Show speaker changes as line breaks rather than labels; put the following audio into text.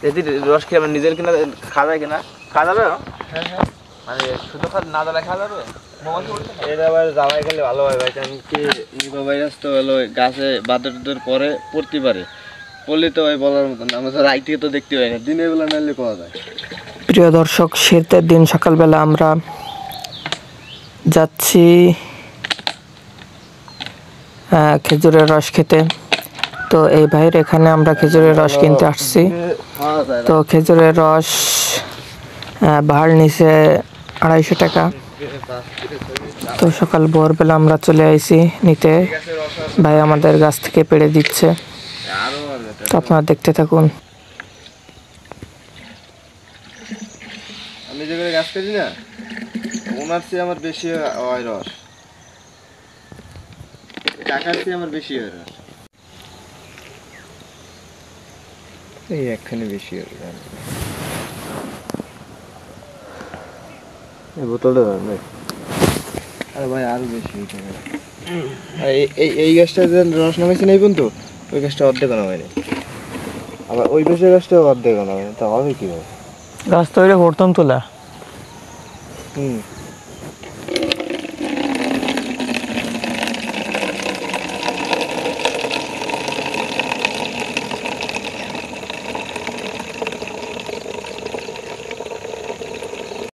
যদি রস খেয়ে আমরা নিজের কিনা খাওয়া যায় কিনা খাওয়া যাবে? হ্যাঁ হ্যাঁ, মানে শুধু না জ্বালায় খাওয়া যাবে?
এটা আবার জ্বালাই খেলে ভালো হয় ভাই, কারণ কি নিপা ভাইরাস তো হলো গাছে বাদুর পরে পড়তে পারে, পড়লে তো ভাই বলার মতন না। আমরা রাত থেকে তো দেখতে পাই না, দিনের বেলা নাইলে পাওয়া যায়।
প্রিয় দর্শক, শীতের দিন সকালবেলা আমরা যাচ্ছি খেজুরের রস খেতে। তো এই ভাইয়ের এখানে আমরা খেজুরের রস কিনতে আসছি। তো খেজুরের রস ভাড় নিচে 250 টাকা। তো সকাল ভোরবেলা আমরা চলে আইছি নিতে, ভাই আমাদের গাছ থেকে পেড়ে দিচ্ছে। তো আপনারা দেখতে থাকুন।
আমি যে গাছ কাটি না, ওনার চেয়ে আমার বেশি হয় রস, টাকার চেয়ে আমার বেশি হয় রস। এই একখানে বেশি হবে এই বোতলটা ভাই। আরে ভাই আরো বেশি হইতে হবে। এই গাছটা যে রস নামাইছে না তো, ওই গাছটা অর্ধেক আনা হয়নি, আবার ওই পাশের গাছটা অর্ধেক আনা হয়নি। তা হবে কি ভাই?
গাছ তো এটা প্রথম তোলা।